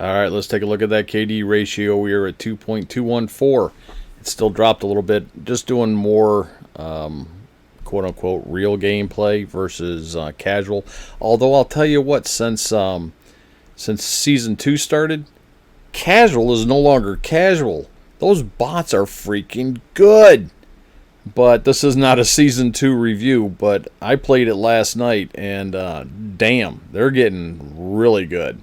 All right, let's take a look at that KD ratio. We are at 2.214. It still dropped a little bit, just doing more quote-unquote real gameplay versus casual. Although I'll tell you what, since Season 2 started, casual is no longer casual. Those bots are freaking good. But this is not a Season 2 review, but I played it last night, and damn, they're getting really good.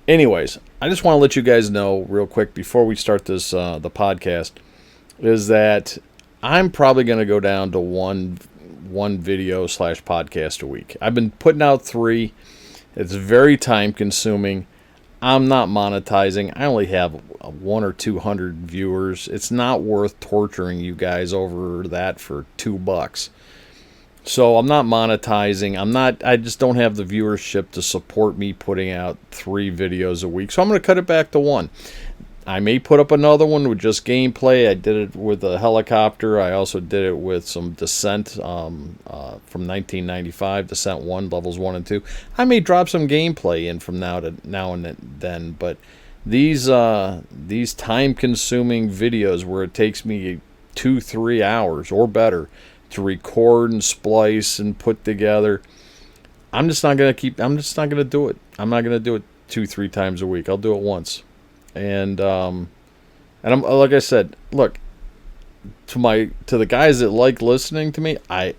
Anyways, I just want to let you guys know real quick before we start this the podcast, is that I'm probably going to go down to one video / podcast a week. I've been putting out 3. It's very time consuming. I'm not monetizing. I only have 100 or 200 viewers. It's not worth torturing you guys over that for $2. So I'm not monetizing. I just don't have the viewership to support me putting out 3 videos a week. So I'm going to cut it back to 1. I may put up another one with just gameplay. I did it with a helicopter. I also did it with some Dissent from 1995, Dissent 1, levels 1 and 2. I may drop some gameplay in from now and then, but these time-consuming videos where it takes me 2-3 hours or better to record and splice and put together, I'm just not going to do it. I'm not going to do it 2-3 times a week. I'll do it once. And I'm, like I said, look, to the guys that like listening to me, I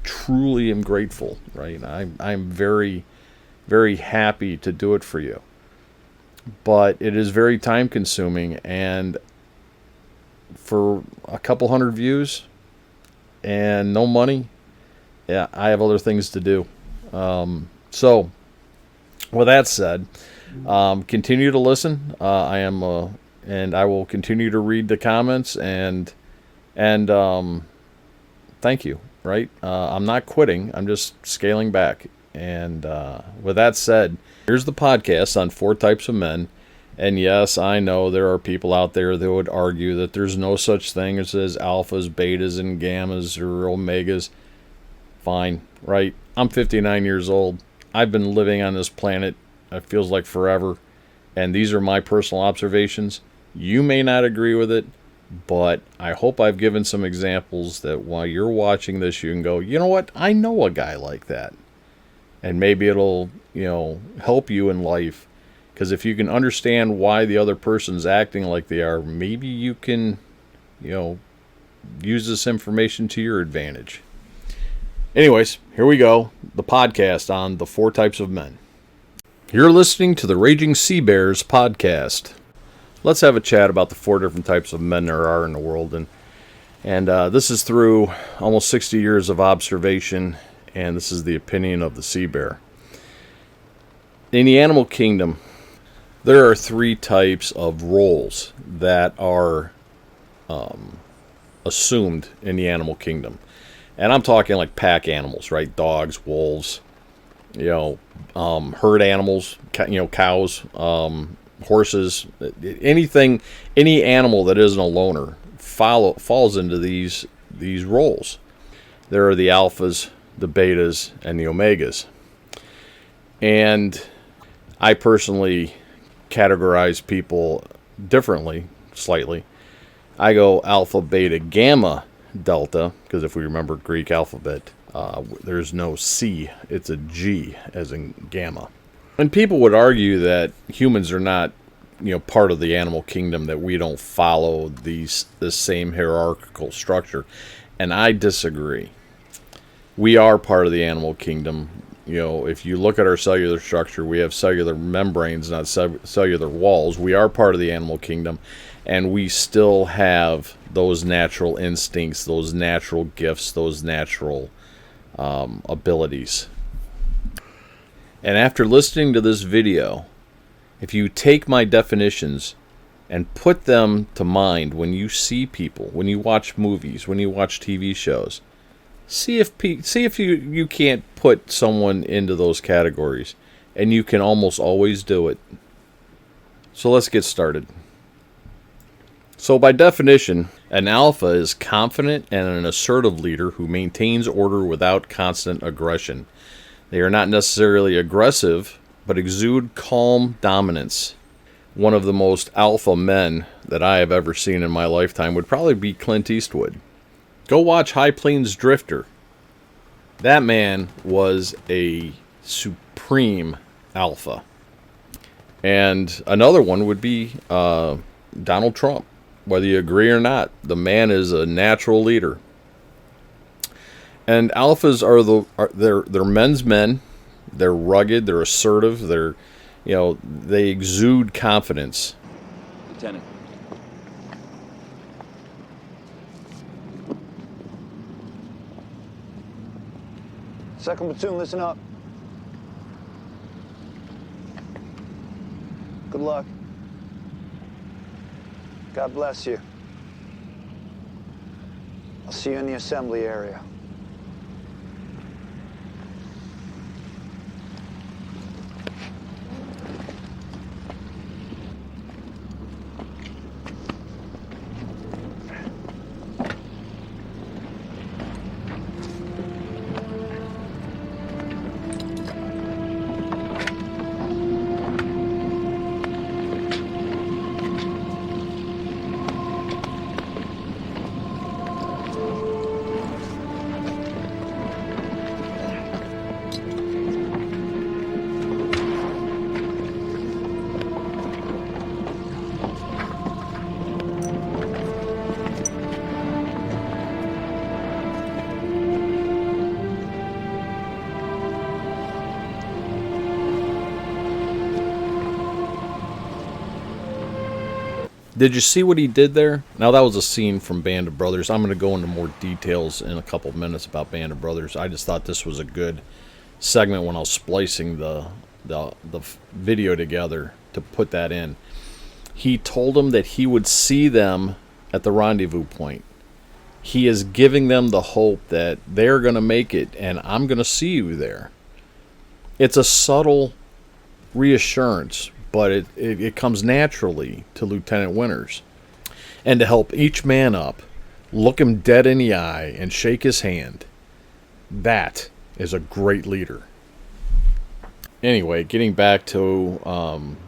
truly am grateful, right? I'm very, very happy to do it for you. But it is very time consuming, and for a couple hundred views and no money, yeah, I have other things to do. So with that said, continue to listen. And I will continue to read the comments and thank you. Right? I'm not quitting. I'm just scaling back. And with that said, here's the podcast on 4 types of men. And yes, I know there are people out there that would argue that there's no such thing as alphas, betas, and gammas or omegas. Fine, right? I'm 59 years old. I've been living on this planet, it feels like forever. And these are my personal observations. You may not agree with it, but I hope I've given some examples that while you're watching this, you can go, you know what? I know a guy like that. And maybe it'll, help you in life. Because if you can understand why the other person's acting like they are, maybe you can, use this information to your advantage. Anyways, here we go. The podcast on the 4 types of men. You're listening to the Raging SeaBears podcast. Let's have a chat about the 4 different types of men there are in the world. And this is through almost 60 years of observation, and this is the opinion of the SeaBear. In the animal kingdom, there are 3 types of roles that are assumed in the animal kingdom. And I'm talking like pack animals, right? Dogs, wolves, herd animals, cows, horses, any animal that isn't a loner falls into these roles. There are the alphas, the betas, and the omegas. And I personally categorize people differently, slightly. I go alpha, beta, gamma, delta, because if we remember Greek alphabet, there's no C, it's a G as in gamma. And people would argue that humans are not, part of the animal kingdom, that we don't follow this same hierarchical structure. And I disagree. We are part of the animal kingdom. If you look at our cellular structure, we have cellular membranes, not cellular walls. We are part of the animal kingdom, and we still have those natural instincts, those natural gifts, those natural abilities. And after listening to this video, if you take my definitions and put them to mind when you see people, when you watch movies, when you watch TV shows, see if you can't put someone into those categories, and you can almost always do it. So let's get started. So by definition, an alpha is confident and an assertive leader who maintains order without constant aggression. They are not necessarily aggressive, but exude calm dominance. One of the most alpha men that I have ever seen in my lifetime would probably be Clint Eastwood. Go watch High Plains Drifter. That man was a supreme alpha. And another one would be Donald Trump. Whether you agree or not, the man is a natural leader. And alphas they're men's men. They're rugged. They're assertive. They exude confidence. Lieutenant. Second platoon, listen up. Good luck. God bless you. I'll see you in the assembly area. Did you see what he did there? Now, that was a scene from Band of Brothers. I'm going to go into more details in a couple of minutes about Band of Brothers. I just thought this was a good segment when I was splicing the video together to put that in. He told them that he would see them at the rendezvous point. He is giving them the hope that they're going to make it, and I'm going to see you there. It's a subtle reassurance, but it comes naturally to Lieutenant Winters. And to help each man up, look him dead in the eye, and shake his hand. That is a great leader. Anyway, getting back to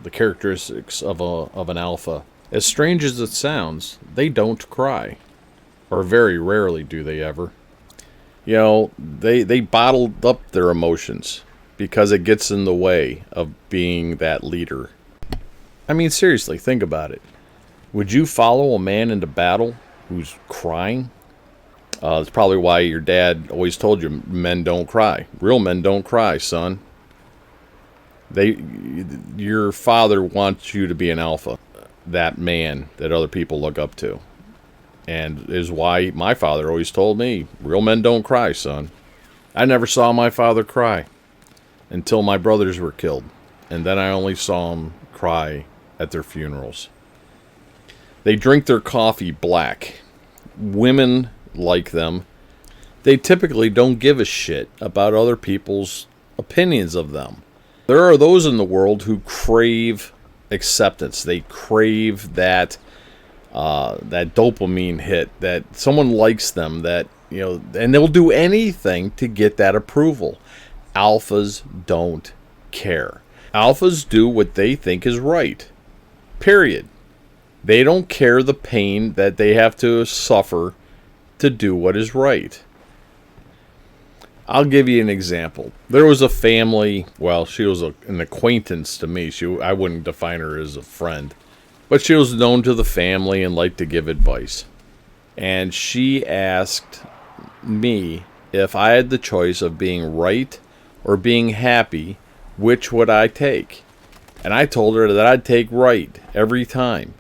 the characteristics of an alpha. As strange as it sounds, they don't cry. Or very rarely do they ever. They bottled up their emotions because it gets in the way of being that leader. I mean, seriously, think about it. Would you follow a man into battle who's crying? That's probably why your dad always told you men don't cry. Real men don't cry, son. Your father wants you to be an alpha, that man that other people look up to. And is why my father always told me, real men don't cry, son. I never saw my father cry until my brothers were killed. And then I only saw them cry at their funerals. They drink their coffee black. Women like them. They typically don't give a shit about other people's opinions of them. There are those in the world who crave acceptance. They crave that dopamine hit, that someone likes them, and they'll do anything to get that approval. Alphas don't care. Alphas do what they think is right. Period. They don't care the pain that they have to suffer to do what is right. I'll give you an example. There was a family, well, she was an acquaintance to me. I wouldn't define her as a friend. But she was known to the family and liked to give advice. And she asked me if I had the choice of being right or being happy, which would I take? And I told her that I'd take right every time.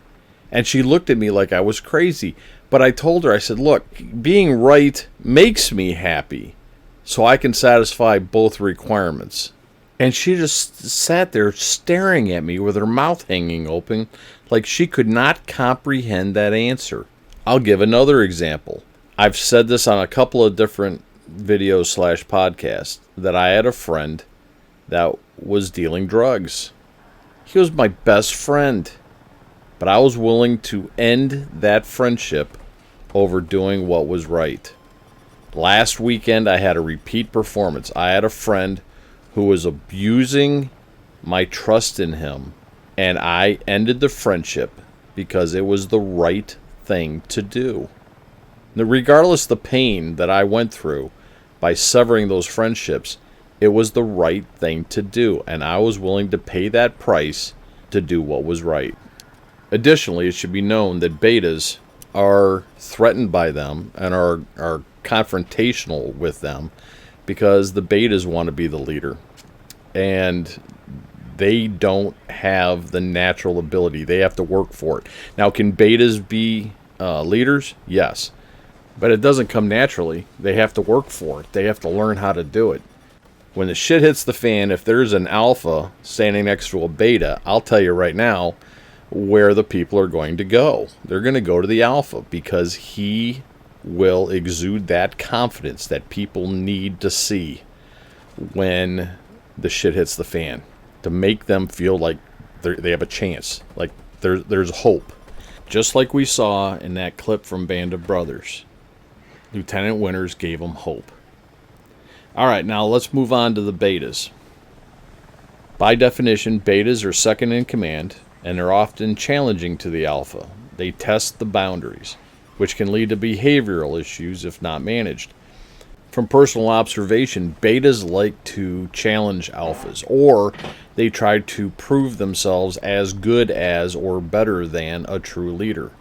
And she looked at me like I was crazy. But I told her, I said, look, being right makes me happy, so I can satisfy both requirements. And she just sat there staring at me with her mouth hanging open like she could not comprehend that answer. I'll give another example. I've said this on a couple of different videos / podcasts that I had a friend that was dealing drugs. He was my best friend. But I was willing to end that friendship over doing what was right. Last weekend I had a repeat performance. I had a friend who was abusing my trust in him, and I ended the friendship because it was the right thing to do. Now, regardless of the pain that I went through by severing those friendships, it was the right thing to do, and I was willing to pay that price to do what was right. Additionally, it should be known that betas are threatened by them and are confrontational with them because the betas want to be the leader. And they don't have the natural ability. They have to work for it. Now, can betas be leaders? Yes. But it doesn't come naturally. They have to work for it. They have to learn how to do it. When the shit hits the fan, if there's an alpha standing next to a beta, I'll tell you right now where the people are going to go. They're going to go to the alpha because he will exude that confidence that people need to see when the shit hits the fan, to make them feel like they have a chance, like there's hope. Just like we saw in that clip from Band of Brothers, Lieutenant Winters gave them hope. All right, now let's move on to the betas. By definition, betas are second in command, and they're often challenging to the alpha. They test the boundaries, which can lead to behavioral issues if not managed. From personal observation, betas like to challenge alphas, or they try to prove themselves as good as or better than a true leader.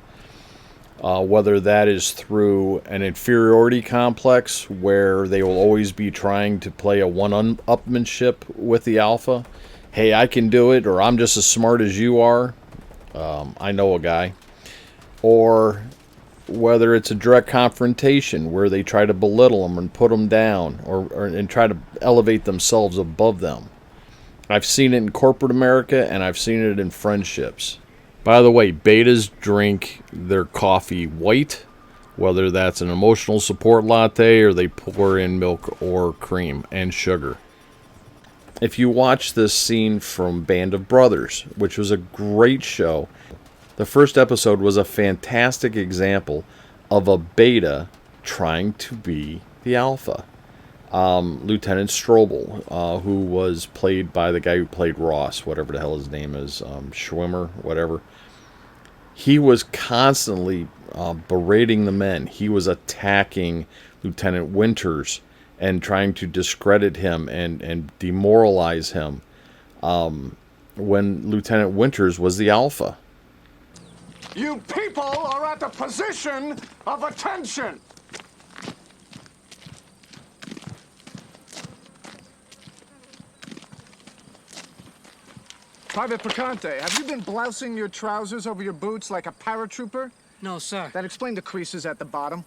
Whether that is through an inferiority complex where they will always be trying to play a one-upmanship with the alpha. Hey, I can do it, or I'm just as smart as you are. I know a guy. Or whether it's a direct confrontation where they try to belittle them and put them down, and try to elevate themselves above them. I've seen it in corporate America, and I've seen it in friendships. By the way, betas drink their coffee white, whether that's an emotional support latte or they pour in milk or cream and sugar. If you watch this scene from Band of Brothers, which was a great show, the first episode was a fantastic example of a beta trying to be the alpha. Lieutenant Strobel, who was played by the guy who played Ross, whatever the hell his name is, Schwimmer, whatever. He was constantly berating the men. He was attacking Lieutenant Winters and trying to discredit him and demoralize him when Lieutenant Winters was the alpha. You people are at the position of attention. Private Picante, have you been blousing your trousers over your boots like a paratrooper? No, sir. That explained the creases at the bottom.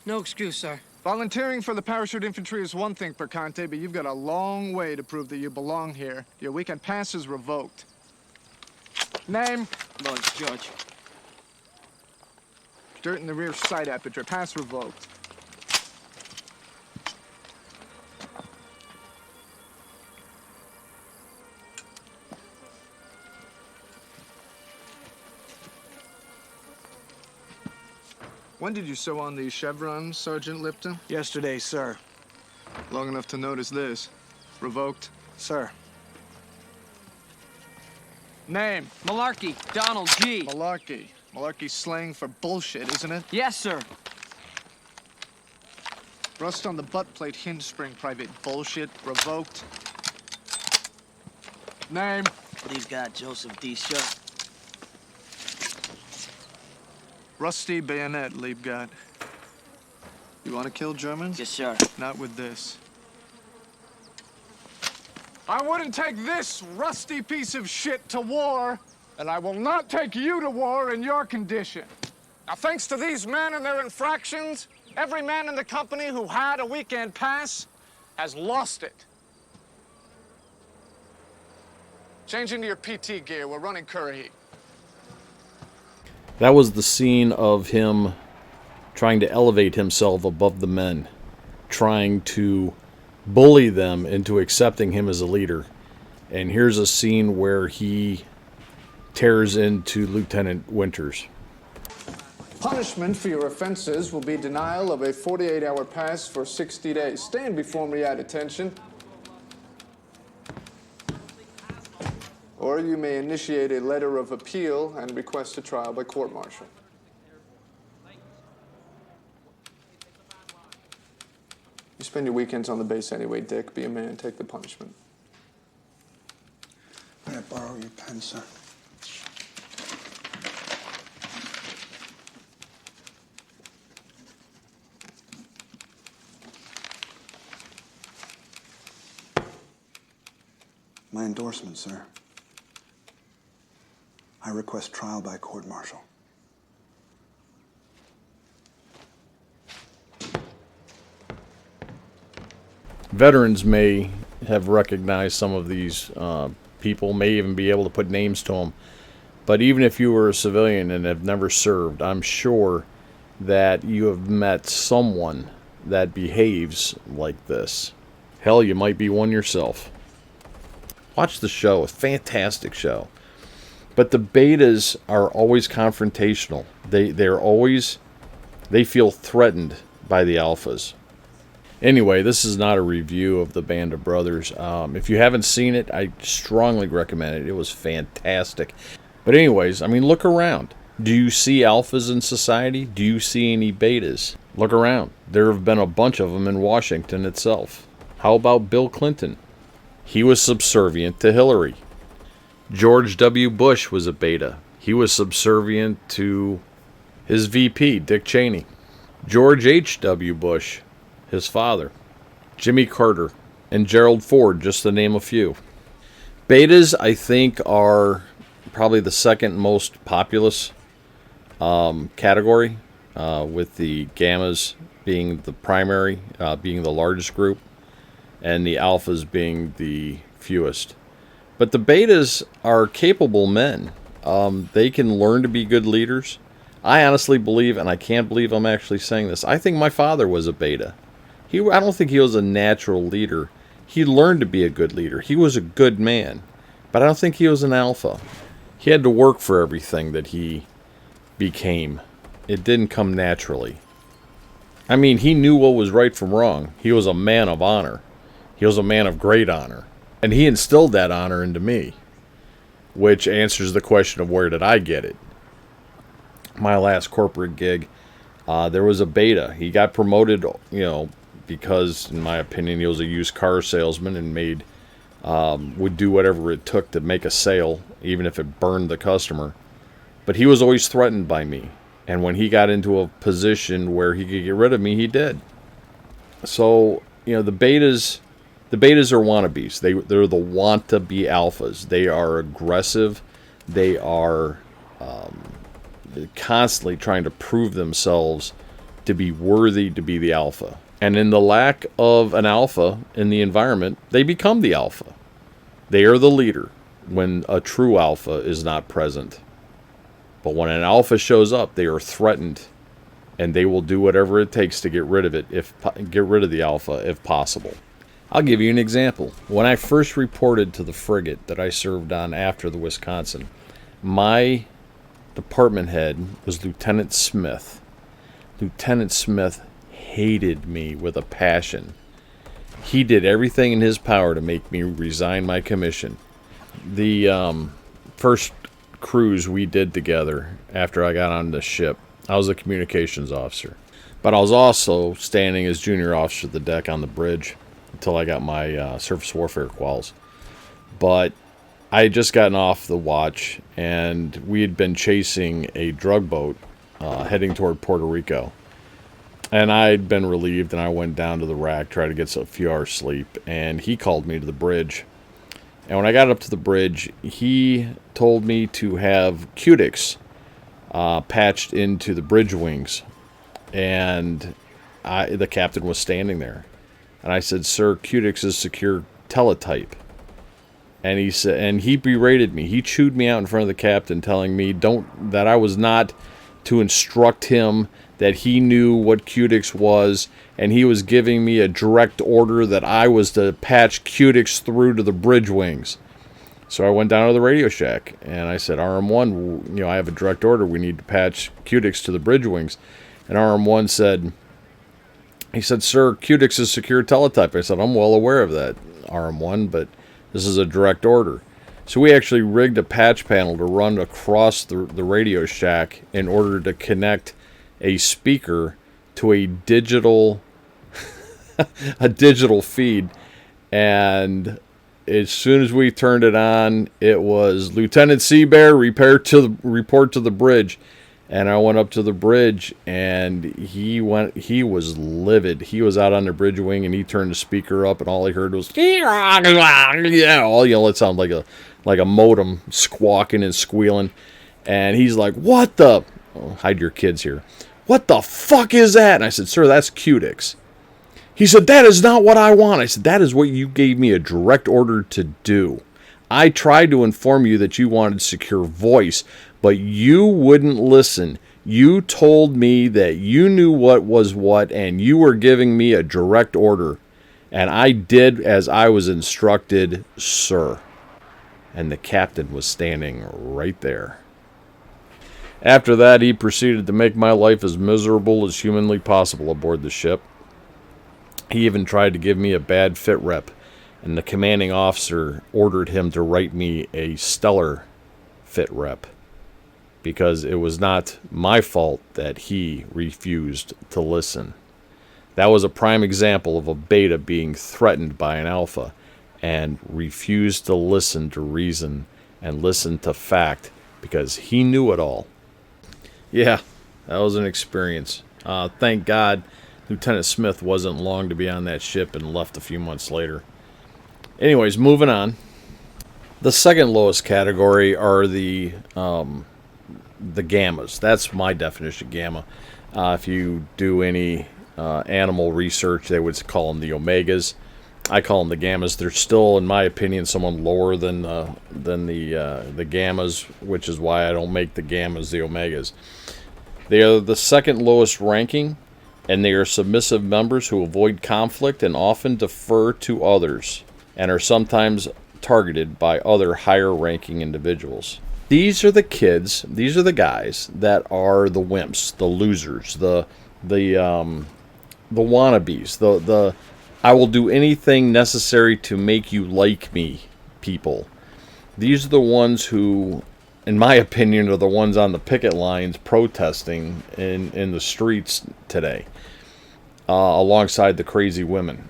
No excuse, sir. Volunteering for the parachute infantry is one thing, Picante, but you've got a long way to prove that you belong here. Your weekend pass is revoked. Name? Lawrence George. Dirt in the rear sight aperture. Pass revoked. When did you sew on these chevrons, Sergeant Lipton? Yesterday, sir. Long enough to notice this. Revoked. Sir. Name? Malarkey, Donald G. Malarkey. Malarkey's slang for bullshit, isn't it? Yes, sir. Rust on the butt plate hinge spring, Private bullshit. Revoked. Name? Please God, Joseph D. Sharp. Rusty bayonet, Liebgott. You want to kill Germans? Yes, sir. Not with this. I wouldn't take this rusty piece of shit to war, and I will not take you to war in your condition. Now, thanks to these men and their infractions, every man in the company who had a weekend pass has lost it. Change into your PT gear. We're running Currahee. That was the scene of him trying to elevate himself above the men, trying to bully them into accepting him as a leader. And here's a scene where he tears into Lieutenant Winters. Punishment for your offenses will be denial of a 48-hour pass for 60 days. Stand before me at attention. Or you may initiate a letter of appeal and request a trial by court-martial. You spend your weekends on the base anyway, Dick. Be a man, take the punishment. May I borrow your pen, sir? My endorsement, sir. I request trial by court-martial. Veterans may have recognized some of these people, may even be able to put names to them. But even if you were a civilian and have never served, I'm sure that you have met someone that behaves like this. Hell, you might be one yourself. Watch the show, a fantastic show. But the betas are always confrontational. They feel threatened by the alphas. Anyway, this is not a review of the Band of Brothers. If you haven't seen it, I strongly recommend it. It was fantastic. But anyways, I mean, look around. Do you see alphas in society? Do you see any betas? Look around. There have been a bunch of them in Washington itself. How about Bill Clinton? He was subservient to Hillary. George W. Bush was a beta. He was subservient to his VP, Dick Cheney. George H.W. Bush, his father. Jimmy Carter, and Gerald Ford, just to name a few. Betas, I think, are probably the second most populous category, with the gammas being the primary, being the largest group, and the alphas being the fewest. But the betas are capable men. They can learn to be good leaders. I honestly believe, and I can't believe I'm actually saying this, I think my father was a beta. I don't think he was a natural leader. He learned to be a good leader. He was a good man. But I don't think he was an alpha. He had to work for everything that he became. It didn't come naturally. I mean, he knew what was right from wrong. He was a man of honor. He was a man of great honor. And he instilled that honor into me. Which answers the question of where did I get it? My last corporate gig, there was a beta. He got promoted, because, in my opinion, he was a used car salesman and would do whatever it took to make a sale, even if it burned the customer. But he was always threatened by me. And when he got into a position where he could get rid of me, he did. So, the betas are wannabes. They're the want-to-be alphas. They are aggressive. They are constantly trying to prove themselves to be worthy to be the alpha. And in the lack of an alpha in the environment, they become the alpha. They are the leader when a true alpha is not present. But when an alpha shows up, they are threatened, and they will do whatever it takes to get rid of it, get rid of the alpha if possible. I'll give you an example. When I first reported to the frigate that I served on after the Wisconsin, my department head was Lieutenant Smith. Lieutenant Smith hated me with a passion. He did everything in his power to make me resign my commission. The first cruise we did together after I got on the ship, I was a communications officer. But I was also standing as junior officer of the deck on the bridge until I got my surface warfare quals. But I had just gotten off the watch, and we had been chasing a drug boat heading toward Puerto Rico. And I'd been relieved, and I went down to the rack, tried to get a few hours sleep, and he called me to the bridge. And when I got up to the bridge, he told me to have Cutix patched into the bridge wings. And the captain was standing there. And I said, "Sir, Cutix is secure teletype." And he said, and he berated me. He chewed me out in front of the captain, telling me that I was not to instruct him, that he knew what Cutix was, and he was giving me a direct order that I was to patch Cutix through to the bridge wings. So I went down to the Radio Shack, and I said, RM1, I have a direct order. We need to patch Cutix to the bridge wings. And RM1 said, "Sir, Cutix is secure teletype." I said, "I'm well aware of that, RM1, but this is a direct order." So we actually rigged a patch panel to run across the Radio Shack in order to connect a speaker to a digital feed. And as soon as we turned it on, it was Lieutenant SeaBear, report to the bridge. And I went up to the bridge, and he was livid. He was out on the bridge wing, and he turned the speaker up, and all he heard was, yeah, all, you know, it sounded like a modem squawking and squealing. And he's like, what the, oh, hide your kids here. What the fuck is that? And I said, sir, that's Qdix. He said, that is not what I want. I said, that is what you gave me a direct order to do. I tried to inform you that you wanted secure voice, but you wouldn't listen. You told me that you knew what was what, and you were giving me a direct order. And I did as I was instructed, sir. And the captain was standing right there. After that, he proceeded to make my life as miserable as humanly possible aboard the ship. He even tried to give me a bad fit rep, and the commanding officer ordered him to write me a stellar fit rep, because it was not my fault that he refused to listen. That was a prime example of a beta being threatened by an alpha and refused to listen to reason and listen to fact because he knew it all. Yeah, that was an experience. Thank God Lieutenant Smith wasn't long to be on that ship and left a few months later. Anyways, moving on. The second lowest category are the gammas. That's my definition of gamma. If you do any animal research, they would call them the omegas. I call them the gammas. They're still, in my opinion, somewhat lower than the gammas, which is why I don't make the gammas the omegas. They are the second lowest ranking, and they are submissive members who avoid conflict and often defer to others, and are sometimes targeted by other higher ranking individuals. These are the kids, these are the guys that are the wimps, the losers, the wannabes, the I will do anything necessary to make you like me people. These are the ones who, in my opinion, are the ones on the picket lines protesting in the streets today, alongside the crazy women.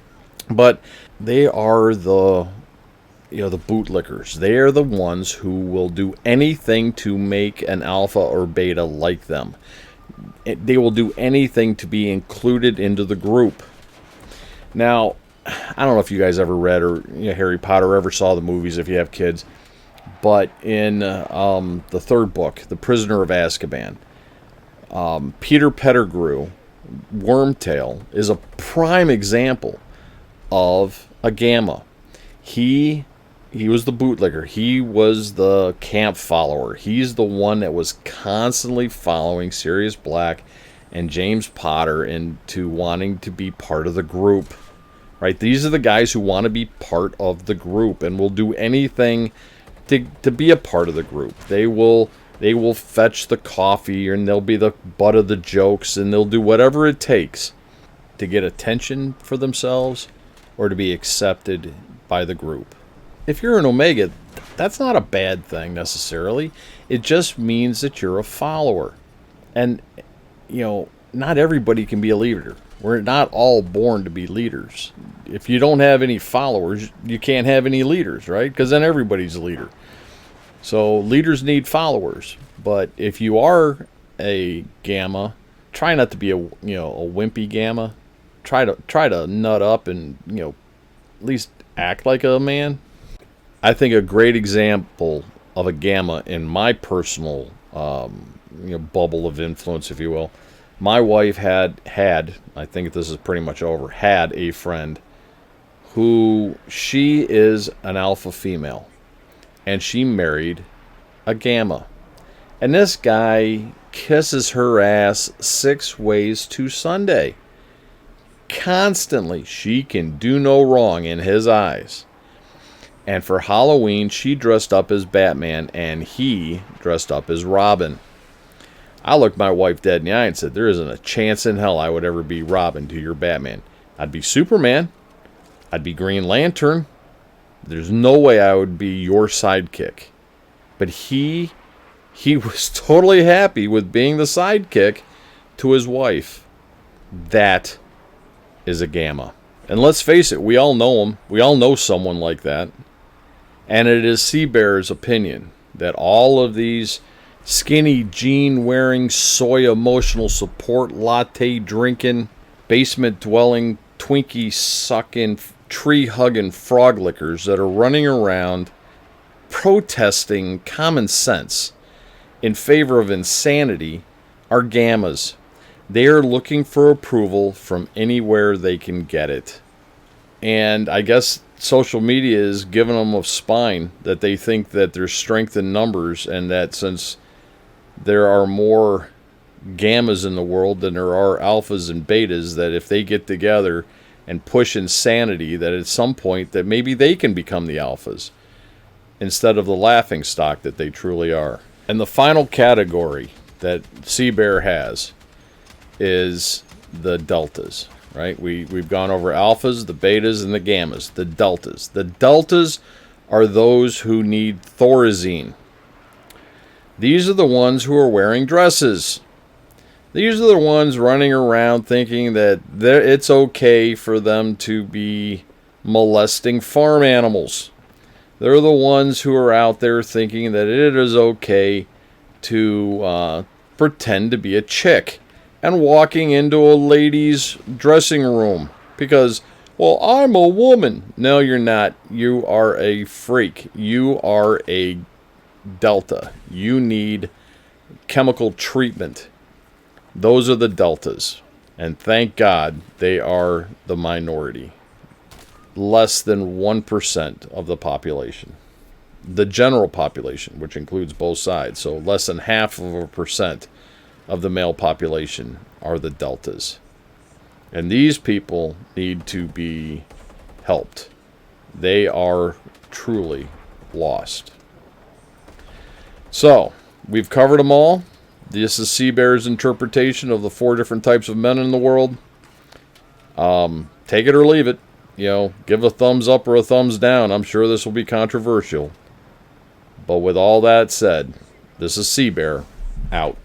But they are the bootlickers. They are the ones who will do anything to make an alpha or beta like them. They will do anything to be included into the group. Now, I don't know if you guys ever read or Harry Potter, or ever saw the movies if you have kids, but in the third book, The Prisoner of Azkaban, Peter Pettigrew, Wormtail, is a prime example of a gamma. He was the bootlicker. He was the camp follower. He's the one that was constantly following Sirius Black and James Potter into wanting to be part of the group. Right? These are the guys who want to be part of the group and will do anything to be a part of the group. They will fetch the coffee, and they'll be the butt of the jokes, and they'll do whatever it takes to get attention for themselves or to be accepted by the group. If you're an Omega, that's not a bad thing necessarily. It just means that you're a follower. And, not everybody can be a leader. We're not all born to be leaders. If you don't have any followers, you can't have any leaders, right? Because then everybody's a leader. So leaders need followers. But if you are a gamma, try not to be a wimpy gamma. Try to nut up and at least act like a man. I think a great example of a gamma in my personal bubble of influence, if you will. My wife had, I think this is pretty much over, had a friend who, she is an alpha female, and she married a gamma. And this guy kisses her ass 6 ways to Sunday. Constantly. She can do no wrong in his eyes. And for Halloween, she dressed up as Batman, and he dressed up as Robin. I looked my wife dead in the eye and said, there isn't a chance in hell I would ever be Robin to your Batman. I'd be Superman. I'd be Green Lantern. There's no way I would be your sidekick. But he was totally happy with being the sidekick to his wife. That is a gamma. And let's face it, we all know him. We all know someone like that. And it is SeaBear's opinion that all of these skinny jean wearing, soy emotional support, latte drinking, basement dwelling, Twinkie sucking, tree hugging frog lickers that are running around protesting common sense in favor of insanity are gammas. They are looking for approval from anywhere they can get it. And I guess social media is giving them a spine that they think that there's strength in numbers, and that since there are more gammas in the world than there are alphas and betas, that if they get together and push insanity, that at some point that maybe they can become the alphas instead of the laughing stock that they truly are. And the final category that SeaBear has is the deltas, right? We've gone over alphas, the betas, and the gammas. The deltas. The deltas are those who need Thorazine. These are the ones who are wearing dresses. These are the ones running around thinking that it's okay for them to be molesting farm animals. They're the ones who are out there thinking that it is okay to pretend to be a chick and walking into a lady's dressing room because, well, I'm a woman. No, you're not. You are a freak. You are a delta. You need chemical treatment. Those are the deltas. And thank God they are the minority. Less than 1% of the population. The general population, which includes both sides. So less than 0.5% of the male population are the deltas. And these people need to be helped. They are truly lost. So, we've covered them all. This is SeaBear's interpretation of the 4 different types of men in the world. Take it or leave it. You know, give a thumbs up or a thumbs down. I'm sure this will be controversial. But with all that said, this is SeaBear, out.